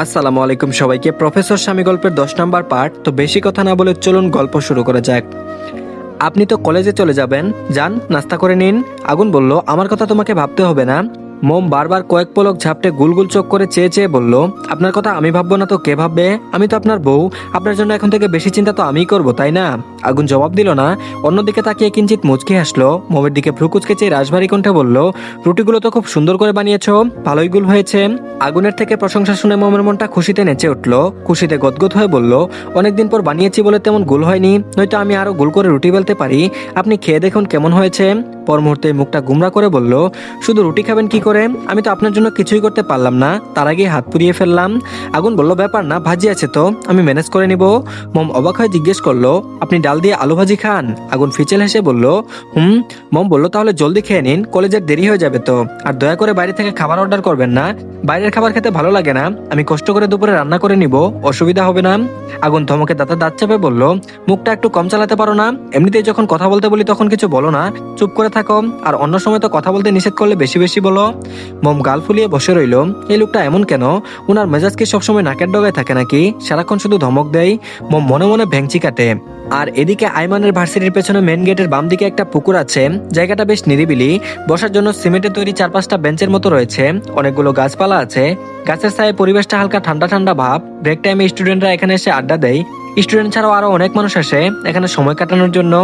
আসসালামু আলাইকুম সবাইকে। প্রফেসর স্বামী গল্পের 10 নম্বর পার্ট। তো বেশি কথা না বলে চলুন গল্প শুরু করা যাক। আপনি তো কলেজে চলে যাবেন, যান নাস্তা করে নিন। আগুন বলল, আমার কথা তোমাকে ভাবতে হবে না। মোম বারবার কয়েক পলক ঝাপটে গুলগুল চোখ করে চেয়ে চেয়ে বলল, আপনার কথা আমি ভাববো না তো কে ভাববে? আমি তো আপনার বউ, আপনার জন্য এখন থেকে বেশি চিন্তা তো আমিই করবো, তাই না? আগুন জবাব দিল না। অন্যদিকে তাকিয়ে কিঞ্চিত মুচকি হাসলো। মোমের দিকে ভ্রুকুচকে চেয়ে রাশভারী কণ্ঠে বলল, রুটিগুলো তো খুব সুন্দর করে বানিয়েছো, ভালোই গুল হয়েছে। আগুনের থেকে প্রশংসা শুনে মোমের মনটা খুশিতে নেচে উঠল। খুশিতে গদগদ হয়ে বলল, অনেকদিন পর বানিয়েছি বলে তেমন গোল হয়নি, নয়তো আমি আরো গোল করে রুটি বেলতে পারি। আপনি খেয়ে দেখুন কেমন হয়েছে। পর মুহূর্তে মুখটা গুমরা করে বলল, শুধু রুটি খাবেন কি করে? আমি তো আপনার জন্য কিছুই করতে পারলাম না, তার আগে হাত পুড়িয়ে ফেললাম। আগুন বলল, ব্যাপার না, ভাজি আছে তো, আমি ম্যানেজ করে নিব। মম অবাক হয়ে জিজ্ঞেস করলো, আপনি ডাল দিয়ে আলু ভাজি খান? আগুন ফিচেল হেসে বলল, হুম। মম বলল, তাহলে জলদি খেয়ে নিন, কলেজের দেরি হয়ে যাবে তো। আর দয়া করে বাইরে থেকে খাবার অর্ডার করবেন না, বাইরের খাবার খেতে ভালো লাগে না। আমি কষ্ট করে দুপুরে রান্না করে নিব, অসুবিধা হবে না। আগুন ধমকে দাঁত চেপে বলল, মুখটা একটু কম চালাতে পারো না? এমনিতেই যখন কথা বলতে বলি তখন কিছু বলো না, চুপ করে থাকো। আর অন্য সময় তো কথা বলতে নিষেধ করলে বেশি বেশি বলো। মম গাল ফুলিয়ে বসে রইল। এই লোকটা এমন কেন? উনার মেজাজ কি সবসময় নাকের ডগায় থাকে নাকি? সারাক্ষণ শুধু ধমক দেয়। মম মনে মনে ভেঙচি কাটে। আর এদিকে আইমানের ভার্সিটির পেছনে মেন গেটের বাম দিকে একটা পুকুর আছে। জায়গাটা বেশ নিরিবিলি, বসার জন্য সিমেন্টের তৈরি 4-5টা বেঞ্চের মতো রয়েছে। অনেকগুলো গাছপালা আছে। গাছের ছায়ে পরিবেশটা হালকা ঠান্ডা ঠান্ডা ভাব। ব্রেক টাইমে স্টুডেন্টরা এখানে এসে আড্ডা দেয়। স্টুডেন্ট ছাড়াও আরো অনেক মানুষ আসে এখানে সময় কাটানোর জন্য।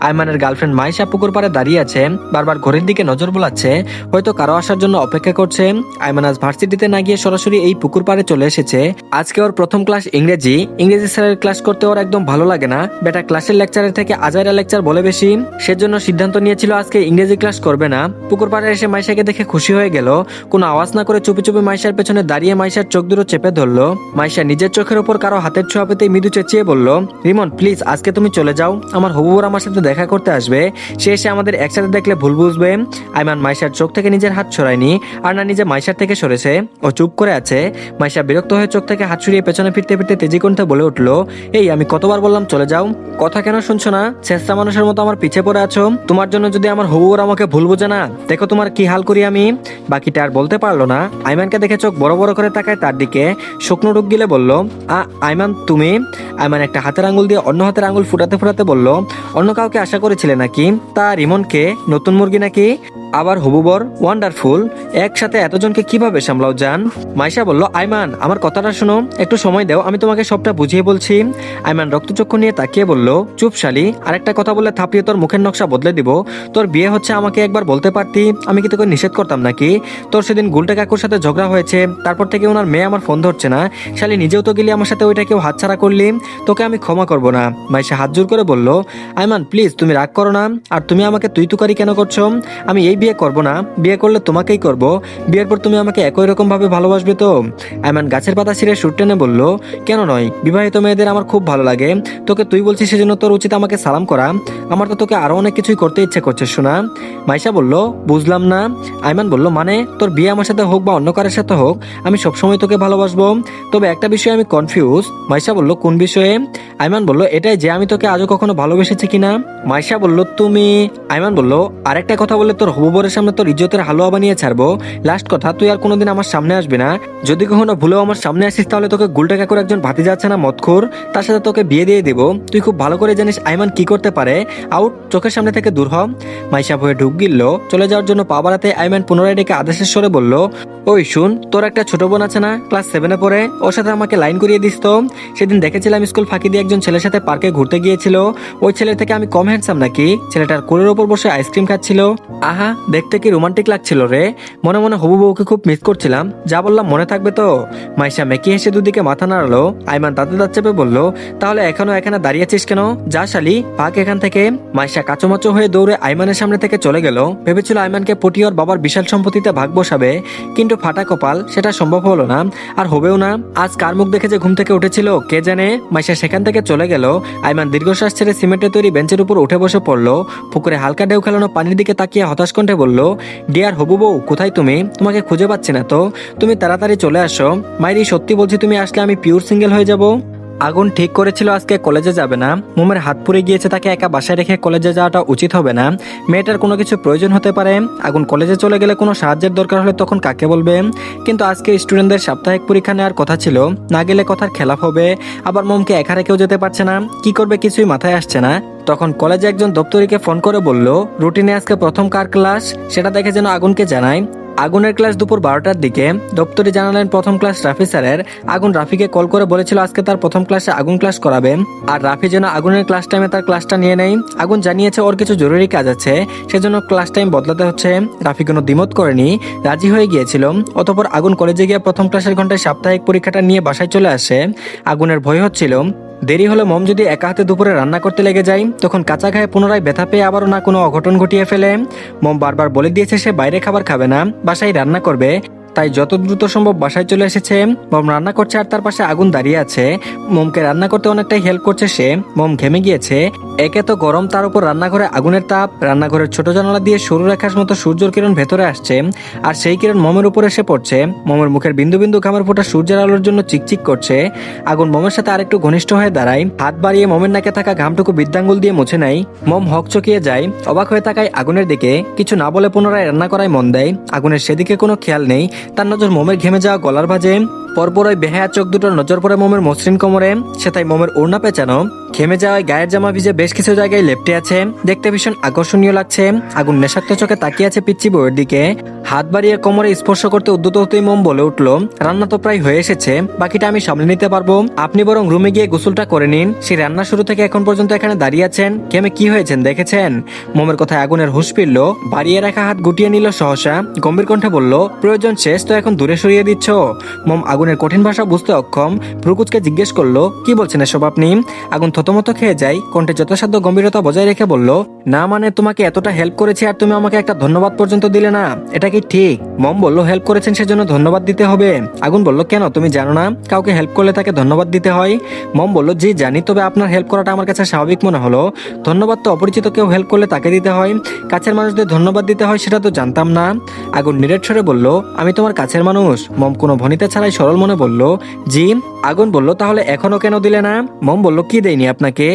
আইমানের গার্লফ্রেন্ড মাইশা পুকুর পাড়ে দাঁড়িয়ে আছে, বারবার ঘড়ির দিকে নজর বোলাচ্ছে, হয়তো কারো আসার জন্য অপেক্ষা করছে। আইমান আজ ভার্সিটিতে না গিয়ে সরাসরি এই পুকুর পাড়ে চলে এসেছে। আজকে ওর প্রথম ক্লাস ইংরেজি। ইংরেজি স্যারের ক্লাস করতে ওর একদম ভালো লাগে না। বেটা ক্লাসের লেকচারের থেকে আজাইরা লেকচার বলে বেশি। সেজন্য সিদ্ধান্ত নিয়েছিল আজকে ইংরেজি ক্লাস করবে না। পুকুর পাড়ে এসে মাইশাকে দেখে খুশি হয়ে গেল। কোনো আওয়াজ না করে চুপি চুপি মাইশার পেছনে দাঁড়িয়ে মাইশার চোখ দুটো চেপে ধরলো। মাইশা নিজের চোখের উপর কারো হাতের ছোঁয়া পেতেই মৃদু চেঁচিয়ে বলল, রিমন প্লিজ আজকে তুমি চলে যাও, আমার হবু বর আমার সাথে দেখা করতে আসবে। সে এসে আমাদের একসাথে দেখলে ভুল বুঝবে। আইমান মাইশার চোখ থেকে নিজের হাত সরায়নি, আর না নিজে মাইশার থেকে সরেছে। ও চুপ করে আছে। মাইশা বিরক্ত হয়ে চোখ থেকে হাত সরিয়ে পেছনে ফিরতে ফিরতে তেজি কণ্ঠে বলে উঠলো, এই আমি কতবার বললাম চলে যাও, কথা কেন শুনছো না? ছেঁচড়া মানুষের মতো আমার পিছে পড়ে আছো। তোমার জন্য যদি আমার হবু বর আমাকে ভুল বোঝে না, দেখো তোমার কি হাল করি আমি। বাকিটা আর বলতে পারলো না। আইমানকে দেখে চোখ বড় বড় করে তাকায় তার দিকে। শুকনো ঢুক গিলে বলল, আইমান তুমি? আইমান একটা হাতের আঙ্গুল দিয়ে অন্য হাতের আঙ্গুল ফুটাতে ফুটাতে বলল, অন্য কাউকে আশা করেছিলে নাকি? তা রিমনকে? নতুন মুরগি নাকি? আবার হবু বর? ওয়ান্ডারফুল। একসাথে এতজনকে কিভাবে সামলাও জান? মাইশা বলল, আইমান আমার কথাটা শোনো, একটু সময় দাও, আমি তোমাকে সবটা বুঝিয়ে বলছি। আইমান রক্তচক্ষু নিয়ে তাকিয়ে বলল, চুপ শালি, আরেকটা কথা বলে থাপিয়ে তোর মুখের নকশা বদলে দিব। তোর বিয়ে হচ্ছে আমাকে একবার বলতে পারতি, আমি কি তোকে নিষেধ করতাম নাকি? তোর সেদিন গুলটে কাকুর সাথে ঝগড়া হয়েছে, তারপর থেকে ওনার মেয়ে আমার ফোন ধরছে না। শালি নিজেও তো গেলি আমার সাথে, ওইটা কেউ হাতছাড়া করলি, তোকে আমি ক্ষমা করবো না। মাইশা হাত জোর করে বলল, আইমান প্লিজ তুমি রাগ করো না। আর তুমি আমাকে তুই তুকারি কেন করছো? আমি এই বিয়ে করব না, বিয়ে করলে তোমাকেই করব। বিয়ের পর তুমি আমাকে একই রকম ভাবে ভালোবাসবে তো? আইমান গাছের পাতা ছিঁড়ে সুর টেনে বলল, কেন নয়, বিবাহিত মেয়েদের আমার খুব ভালো লাগে। তোকে তুই বলছিস সেজন্য তোর উচিত আমাকে সালাম করা। আমার তো তোকে আরো অনেক কিছুই করতে ইচ্ছে করছে শোনা। মাইশা বলল, বুঝলাম না। আইমান বলল, মানে তোর বিয়ে আমার সাথে হোক বা অন্য কারোর সাথে হোক, আমি সবসময় তোকে ভালোবাসবো। তবে একটা বিষয়ে আমি কনফিউজ। মাইশা বলল, কোন বিষয়ে? আইমান বলল, এটাই যে আমি তোকে আজও কখনো ভালোবেসেছি কিনা। মাইশা বলল, তুমি? আইমান বলল, আরেকটা কথা বললে তোর হবু বরের সামনে তোর ইজ্জতের হালুয়া বানিয়ে ছাড়বো। লাস্ট কথা, তুই আর কোনোদিন আমার সামনে আসবি না। যদি কখনো ভুলেও আমার সামনে আসিস তাহলে তোকে গুলটে কাকুর একজন ভাতিজা আছে না মদখোর, তার সাথে তোকে বিয়ে দিয়ে দিব। তুই খুব ভালো করে জানিস আইমান কি করতে পারে। আউট, চোখের সামনে থেকে দূর হ। মাইশা ভয়ে ঢুক গিলল। চলে যাওয়ার জন্য পা বাড়াতে আইমান পুনরায় ডেকে আদেশের স্বরে বলল, ওই শুন, তোর একটা ছোট বোন আছে না, ক্লাস 7-এ পড়ে, ওর সাথে আমাকে লাইন করিয়ে দিস তো। সেদিন দেখেছিলাম স্কুল ফাঁকি দিয়ে একজন ছেলের সাথে পার্কে ঘুরতে গিয়েছিল। ওই ছেলের থেকে আমি কম হ্যান্ডসাম নাকি? ছেলেটার কোলের ওপর বসে আইসক্রিম খাচ্ছিল। আহা, দেখতে কি রোমান্টিক লাগছিল রে। মনে মনে হবু বউকে খুব মিস করছিলাম। যা বললাম মনে থাকবে তো? মাইশা মেকি হেসে দুদিকে মাথা নাড়ালো। আইমান দাঁত চেপে বলল, তাহলে এখনো এখানে দাঁড়িয়েছিস কেন? যা শালি, পাক এখান থেকে। মাইশা কাচুমাচু হয়ে দৌড়ে আইমানের সামনে থেকে চলে গেল। ভেবেছিল আইমানকে পটিয়ে ওর বাবার বিশাল সম্পত্তিতে ভাগ বসাবে, কিন্তু ফাটা কপাল, সেটা সম্ভব হলো না, আর হবেও না। আজ কার মুখ দেখে যে ঘুম থেকে উঠেছিল কে জানে। মাইশা সেখান থেকে চলে গেল। আইমান দীর্ঘশ্বাস ছেড়ে সিমেন্টের তৈরি বেঞ্চের উপর উঠে বসে পড়লো। পুকুরে হালকা ঢেউ খেলানো পানির দিকে তাকিয়ে হতাশ কণ্ঠে বলল, ডিয়ার হবু বউ, কোথায় তুমি? তোমাকে খুঁজে পাচ্ছি না তো। তুমি তাড়াতাড়ি চলে আসো। মাইরি, সত্যি বলছি তুমি আসলে আমি পিওর সিঙ্গেল হয়ে যাব। আগুন ঠিক করেছিল আজকে কলেজে যাবে না। মোমের হাত পুড়ে গিয়েছে, তাকে একা বাসায় রেখে কলেজে যাওয়াটা উচিত হবে না। মেয়েটার কোনো কিছু প্রয়োজন হতে পারে। আগুন কলেজে চলে গেলে কোনো সাহায্যের দরকার হলে তখন কাকে বলবে? কিন্তু আজকে স্টুডেন্টদের সাপ্তাহিক পরীক্ষা নেওয়ার কথা ছিল, না গেলে কথার খেলাপ হবে। আবার মোমকে একা রেখেও যেতে পারছে না, কি করবে কিছুই মাথায় আসছে না। তখন কলেজে একজন দপ্তরিকে ফোন করে বলল রুটিনে আজকে প্রথম কার ক্লাস সেটা দেখে যেন আগুনকে জানায়। আগুনের ক্লাস দুপুর 12টার দিকে। দপ্তরি জানালেন প্রথম ক্লাস রাফি স্যারের। আগুন রাফিকে কল করে বলেছিল আজকে তার প্রথম ক্লাসে আগুন ক্লাস করাবে, আর রাফি যেন আগুনের ক্লাস টাইমে তার ক্লাসটা নিয়ে নেয়। আগুন জানিয়েছে ওর কিছু জরুরি কাজ আছে, সেজন্য ক্লাস টাইম বদলাতে হচ্ছে। রাফি কোনো দ্বিমত করেনি, রাজি হয়ে গিয়েছিল। অতঃপর আগুন কলেজে গিয়ে প্রথম ক্লাসের ঘন্টায় সাপ্তাহিক পরীক্ষাটা নিয়ে বাসায় চলে আসে। আগুনের ভয় হচ্ছিল দেরি হলে মম যদি একা হাতে দুপুরে রান্না করতে লেগে যায়, তখন কাঁচা খায় পুনরায় ব্যথা পেয়ে আবারও না কোনো অঘটন ঘটিয়ে ফেলে। মম বারবার বলে দিয়েছে সে বাইরে খাবার খাবে না, বাসায় রান্না করবে। তাই যত দ্রুত সম্ভব বাসায় চলে এসেছে। মম রান্না করছে আর তার পাশে আগুন দাঁড়িয়ে আছে। মমকে রান্না করতে অনেকটাই হেল্প করছে সে। মম ঘেমে গিয়েছে, একে তো গরম, তার উপর রান্নাঘরে আগুনের তাপ। রান্নাঘরের ছোট জানালা দিয়ে সরু রেখার মতো সূর্যের কিরণ ভেতরে আসছে, আর সেই কিরণ মমের উপর এসে পড়ছে। মমের মুখের বিন্দু বিন্দু ঘামের ফোঁটা সূর্যের আলোর জন্য চিকচিক করছে। আগুন মমের সাথে আরেকটু ঘনিষ্ঠ হয়ে দাঁড়ায়, হাত বাড়িয়ে মমের নাকে থাকা ঘামটুকু বৃদ্ধাঙ্গুল দিয়ে মুছে নেয়। মম হকচকিয়ে যায়, অবাক হয়ে তাকায় আগুনের দিকে। কিছু না বলে পুনরায় রান্না করায় মন দেয়। আগুনের সেদিকে কোনো খেয়াল নেই, তার নজর মোমের ঘেমে যাওয়া গলার ভাঁজে। পরপর ওই বেহায়া চোখ দুটোর নজর পড়ে মোমের মসৃণ কোমরে। সে তাই মোমের ওড়না পেঁচানো, ঘেমে যাওয়ায় গায়ের জামা ভিজে বেশ কিছু জায়গায় লেপ্টে আছে। দেখতে ভীষণ আকর্ষণীয় লাগছে। আগুন নেশাক্ত চোখে তাকিয়ে আছে পিচ্চি বউয়ের দিকে। হাত বাড়িয়ে কোমরে স্পর্শ করতে উদ্যত হতেই মোম বলে উঠল, রান্না তো প্রায় হয়ে এসেছে, বাকিটা আমি সামলে নিতে পারবো। আপনি বরং রুমে গিয়ে গোসলটা করে নিন। সেই রান্না শুরু থেকে এখন পর্যন্ত এখানে দাঁড়িয়ে আছেন, ঘেমে কি হয়েছেন দেখেছেন? মোমের কথায় আগুনের হুঁশ ফিরল, বাড়িয়ে রাখা হাত গুটিয়ে নিল সহসা। গম্ভীর কণ্ঠে বলল, প্রয়োজন শেষ তো এখন দূরে সরিয়ে দিচ্ছ? মোম আগুনের কঠিন ভাষা বুঝতে অক্ষম। ভ্রুকুচকে জিজ্ঞেস করলো, কি বলছেন এসব আপনি? আগুন থতমত খেয়ে যায়, কণ্ঠে যথাসাধ্য গম্ভীরতা বজায় রেখে বলল, না মানে তোমাকে এতটা হেল্প করেছি আর তুমি আমাকে একটা ধন্যবাদ পর্যন্ত দিলে না, এটা কি ঠিক? মম বলল, হেল্প করেছেন সেজন্য ধন্যবাদ দিতে হবে? আগুন বলল, কেন তুমি জানো না কাউকে হেল্প করলে তাকে ধন্যবাদ দিতে হয়? মম বলল, জি জানি, তবে আপনার হেল্প করাটা আমার কাছে স্বাভাবিক মনে হলো। ধন্যবাদ তো অপরিচিত কেউ হেল্প করলে তাকে দিতে হয়, কাছের মানুষদের ধন্যবাদ দিতে হয় সেটা তো জানতাম না। আগুন নিরেট স্বরে বলল, আমি তোমার কাছের মানুষ? মম কোনো ভনিতা ছাড়াই সরল মনে বলল, জি। আগুন বলল, তাহলে এখনো কেন দিলে না? মম বলল, কি দেয়নি আপনাকে?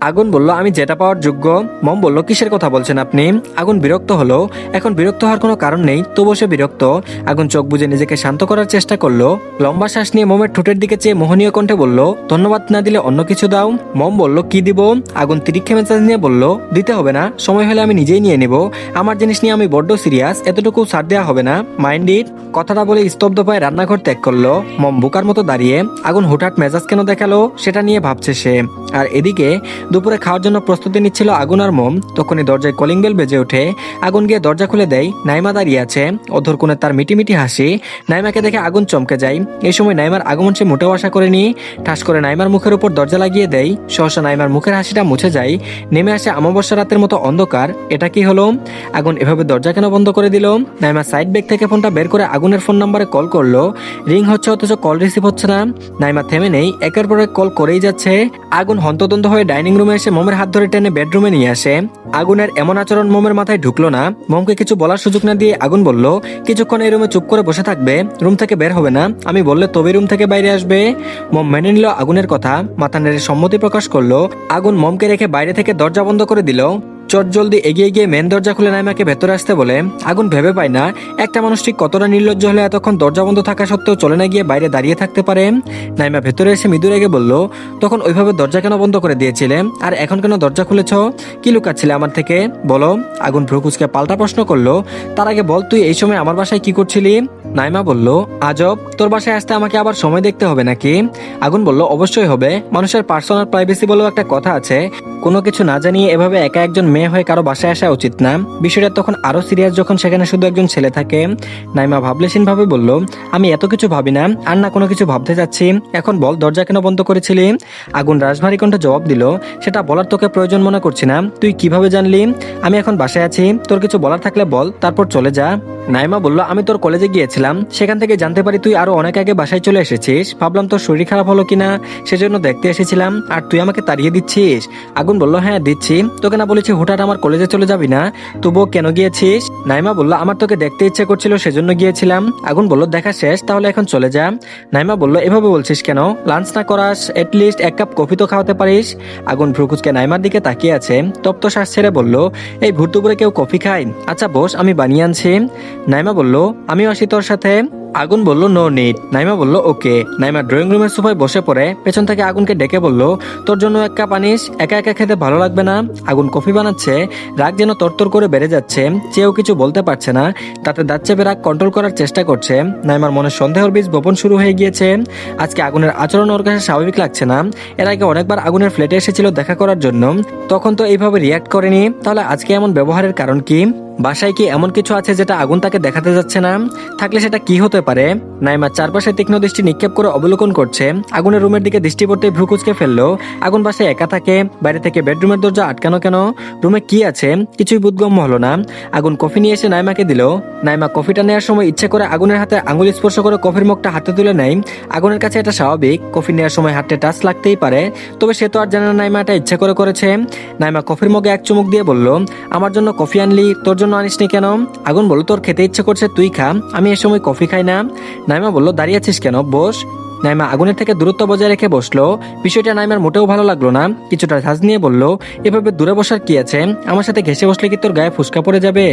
আগুন বলল, আমি যেটা পাওয়ার যোগ্য। মম বলল, কিসের কথা বলছেন আপনি? আগুন বিরক্ত হলো। এখন বিরক্ত হওয়ার কোনো কারণ নেই, তবু সে বিরক্ত। আগুন চোখ বুজে নিজেকে শান্ত করার চেষ্টা করলো। লম্বা শ্বাস নিয়ে মমের ঠোঁটের দিকে চেয়ে মোহনীয় কণ্ঠে বলল, ধন্যবাদ না দিলে অন্য কিছু দাও। মম বলল, কি দিব? আগুন তিরিক্ষে মেজাজ নিয়ে বলল, দিতে হবে না, সময় হলে আমি নিজেই নিয়ে নেব। আমার জিনিস নিয়ে আমি বড্ড সিরিয়াস, এতটুকু ছাড় দেওয়া হবে না, মাইন্ড ইট। কথাটা বলে স্তব্ধ পায়ে রান্নাঘর ত্যাগ করলো। মম বুকার মতো দাঁড়িয়ে। আগুন হুটহাট মেজাজ কেন দেখালো সেটা নিয়ে ভাবছে সে। আর এদিকে দুপুরে খাওয়ার জন্য প্রস্তুতি নিচ্ছিল আগুন আর মম। তখনই দরজায় কলিং বেল বেজে ওঠে। আগুন গিয়ে দরজা খুলে দেয়। নাইমা দাঁড়িয়ে আছে, অধর কোণে তার মিটিমিটি হাসি। নাইমাকে দেখে আগুন চমকে যায়। এই সময় নাইমার আগমন সে মোটেও আশা করেনি। ঠাস করে নাইমার মুখের উপর দরজা লাগিয়ে দেয়। সহসা নাইমার মুখের হাসিটা মুছে যায়। নেমে আসে অমাবস্যা রাতের মতো অন্ধকার। এটা কি হলো? আগুন এভাবে দরজা কেন বন্ধ করে দিল? নাইমা সাইড ব্যাগ থেকে ফোনটা বের করে আগুনের ফোন নাম্বারে কল করলো। রিং হচ্ছে অথচ কল রিসিভ হচ্ছে না। নাইমা থেমে নেই, একের পর এক কল করেই যাচ্ছে। আগুন হন্তদন্ত হয়ে ডাইনিং রুমে এসে মমের হাত ধরে টেনে বেডরুমে নিয়ে আসে। আগুনের এমন আচরণ মমের মাথায় ঢুকলো না। মমকে কিছু বলার সুযোগ না দিয়ে আগুন বলল, কিছুক্ষণ এই রুমে চুপ করে বসে থাকবে, রুম থেকে বের হবে না, আমি বললে তবে রুম থেকে বাইরে আসবে। মম মেনে নিল আগুনের কথা, মাথা নেড়ে সম্মতি প্রকাশ করলো। আগুন মমকে রেখে বাইরে থেকে দরজা বন্ধ করে দিল। চট জলদি এগিয়ে গিয়ে মেন দরজা খুলে নাইমাকে ভেতরে আসতে বলে। আগুন ভেবে পায় না একটা মানুষ ঠিক কতটা নির্লজ্জ হলে এতক্ষণ দরজা বন্ধ থাকা সত্ত্বেও চলে না গিয়ে বাইরে দাঁড়িয়ে থাকতে পারে। নাইমা ভেতরে এসে মৃদু রেগে বলল, তখন ওইভাবে দরজা কেন বন্ধ করে দিয়েছিলে, আর এখন কেন দরজা খুলেছ? কি লুকাচ্ছিলে আমার থেকে বলো? আগুন ভ্রুকুচকে পাল্টা প্রশ্ন করলো, তার আগে বল তুই এই সময় আমার বাসায় কি করছিলি? নাইমা বলল, আজব, তোর বাসায় আসতে আমাকে আবার সময় দেখতে হবে নাকি? আগুন বলল, অবশ্যই হবে, মানুষের পার্সোনাল প্রাইভেসি বলেও একটা কথা আছে। কোনো কিছু না জানিয়ে এভাবে একা একজন মেয়ে হয়ে কারো বাসায় আসা উচিত না। বিষয়টা তখন আরো সিরিয়াস যখন সেখানে শুধু একজন ছেলে থাকে। নাইমা ভাবলেশীন ভাবে বলল, আমি এত কিছু ভাবি না, আর না কোনো কিছু ভাবতে চাচ্ছি। এখন বল দরজা কেন বন্ধ করেছিলি? আগুন রাজভারী কণ্ঠে জবাব দিল, সেটা বলার তোকে প্রয়োজন মনে করছি না। তুই কিভাবে জানলি? আমি এখন বাসায় আছি, তোর কিছু বলার থাকলে বল, তারপর চলে যা। নাইমা বলল, আমি তোর কলেজে গিয়েছিলাম, সেখান থেকে জানতে পারি তুই আরো অনেক আগে বাসায় চলে এসেছিস। ভাবলাম তোর শরীর খারাপ হলো কিনা, সেজন্য দেখতে এসেছিলাম, আর তুই আমাকে তাড়িয়ে দিচ্ছিস। আগুন বলল, হ্যাঁ দিচ্ছি, তোকে না বলেছি হুট হুটহাট আমার কলেজে চলে যাবি না? তবুও কেন গিয়েছিস? নাইমা বলল, আমার তোকে দেখতে ইচ্ছে করছিল সেজন্য গিয়েছিলাম। আগুন বলল, দেখা শেষ, তাহলে এখন চলে যা। নাইমা বলল, এভাবে বলছিস কেন? লাঞ্চ না করাস? এটলিস্ট এক কাপ কফি তো খাওয়াতে পারিস। আগুন ভ্রুকুচকে নাইমার দিকে তাকিয়ে আছে, তপ্ত শ্বাস ছেড়ে বলল, এই ভোর দুপুরে কেউ কফি খায়? আচ্ছা বস, আমি বানিয়ে আনছি। নাইমা বলল, আমিও আসি তোর সাথে। আগুন বলল, নো নিড। নাইমা বলল, ওকে। নাইমা ড্রয়িং রুমের সোফায় বসে পড়ে পেছন থেকে আগুনকে ডেকে বলল, তোর জন্য এক কাপ আনিস, একা একা খেতে ভালো লাগবে না? আগুন কফি বানাচ্ছে, রাগ যেন তরতর করে বেড়ে যাচ্ছে, চেয়েও কিছু বলতে পারছে না, তাতে দাঁত চেপে রাগ কন্ট্রোল করার চেষ্টা করছে। নাইমার মনে সন্দেহের বীজ বপন শুরু হয়ে গিয়েছে। আজকে আগুনের আচরণ ওর কাছে স্বাভাবিক লাগছে না। এর আগে অনেকবার আগুনের ফ্ল্যাটে এসেছিল দেখা করার জন্য, তখন তো এইভাবে রিয়াক্ট করেনি, তাহলে আজকে এমন ব্যবহারের কারণ কি? বাসায় কি এমন কিছু আছে যেটা আগুন তাকে দেখাতে যাচ্ছে না? থাকলে সেটা কি হতে পারে? নাইমা চারপাশে তীক্ষ্ণ দৃষ্টি নিক্ষেপ করে অবলোকন করছে। আগুনের রুমের দিকে দৃষ্টি পড়তে ভ্রুকুচকে ফেললো। আগুন বাসায় একা থাকে, বাইরে থেকে বেডরুমের দরজা আটকানো কেন? রুমে কি আছে? কিছুই বোধগম্য হলো না। আগুন কফি নিয়ে এসে নাইমাকে দিল। নাইমা কফিটা নেওয়ার সময় ইচ্ছে করে আগুনের হাতে আঙুল স্পর্শ করে কফির মুখটা হাতে তুলে নেয়। আগুনের কাছে এটা স্বাভাবিক, কফি নেওয়ার সময় হাতে টাচ লাগতেই পারে, তবে সে তো আর জানে না নাইমা এটা ইচ্ছে করে করেছে। নাইমা কফির মগে এক চুমুক দিয়ে বলল, আমার জন্য কফি আনলি, তোর জন্য আনিসনি কেন? আগুন বলল, তোর খেতে ইচ্ছে করছে তুই খা, আমি এ সময় কফি খাই না। নাইমা বলল, দাঁড়িয়ে আছিস কেন, বস। নাইমা আগুনের থেকে দূরত্ব বজায় রেখে বসলো। বিষয়টা নাইমার মোটেও ভালো লাগলো না, কিছুটা ঝাঁজ নিয়ে বলল, এভাবে দূরে বসার কি আছে? আমার সাথে ঘেসে বসলে কি তোর গায়ে ফুসকা পড়ে যাবে?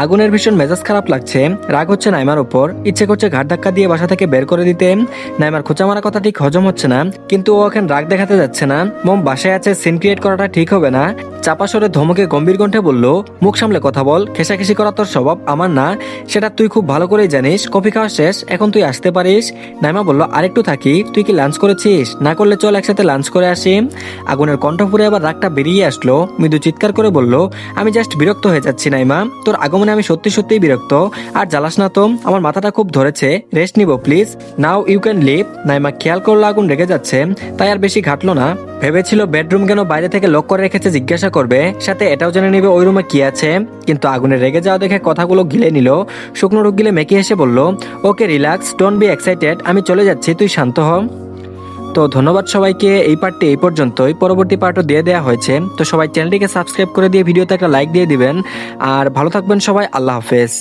আগুনের ভীষণ মেজাজ খারাপ লাগছে, রাগ হচ্ছে নাইমার উপর, ইচ্ছে করছে ঘাট ধাক্কা দিয়ে বাসা থেকে বের করে দিতে। নাইমার খোঁচা মারা কথা ঠিক হজম হচ্ছে না, কিন্তু ও এখন রাগ দেখাতে যাচ্ছে না। মম বাসায় আছে, সিন ক্রিয়েট করাটা ঠিক হবে না। চাপা সরে ধমকে গম্ভীর কণ্ঠে বলল, মুখ সামলে কথা বল, খেসাখেসি করা তোর স্বভাব আমার না, সেটা তুই খুব ভালো করেই জানিস। কফি খাওয়া শেষ, এখন তুই আসতে পারিস। নাইমা বলল, আরেকটু থাকি, তুই কি লাঞ্চ করেছিস? না করলে চল একসাথে লাঞ্চ করে আসি। আগুনের কণ্ঠ ফুরে আবার রাগটা বেরিয়ে আসলো, মৃদু চিৎকার করে বলল, আমি জাস্ট বিরক্ত হয়ে যাচ্ছি নাইমা, তোর আগমনে আমি সত্যি সত্যিই বিরক্ত। আর জ্বালাস না তো, আমার মাথাটা খুব ধরেছে, রেস্ট নিব please, now you can leave. Naima খেয়াল করলো আগুন রেগে যাচ্ছে, তাই আর বেশি ঘাটলো না। ভেবেছিল বেডরুম কেন বাইরে থেকে লক করে রেখেছে জিজ্ঞাসা করবে, সাথে এটাও জেনে নিবে ওই রুমে কি আছে, কিন্তু আগুনের রেগে যাওয়া দেখে কথাগুলো গিলে নিল। শুকনো রোগ গিলে মেকি হেসে বলল, okay relax, don't be excited, আমি চলে যাচ্ছি, তুই শান্ত হ। তো ধন্যবাদ সবাইকে, এই পার্টটি এই পর্যন্তই, পরবর্তী পার্টও দিয়ে দেওয়া হয়েছে। তো সবাই চ্যানেলটিকে সাবস্ক্রাইব করে দিয়ে ভিডিওতে একটা লাইক দিয়ে দিবেন, আর ভালো থাকবেন সবাই, আল্লাহ হাফেজ।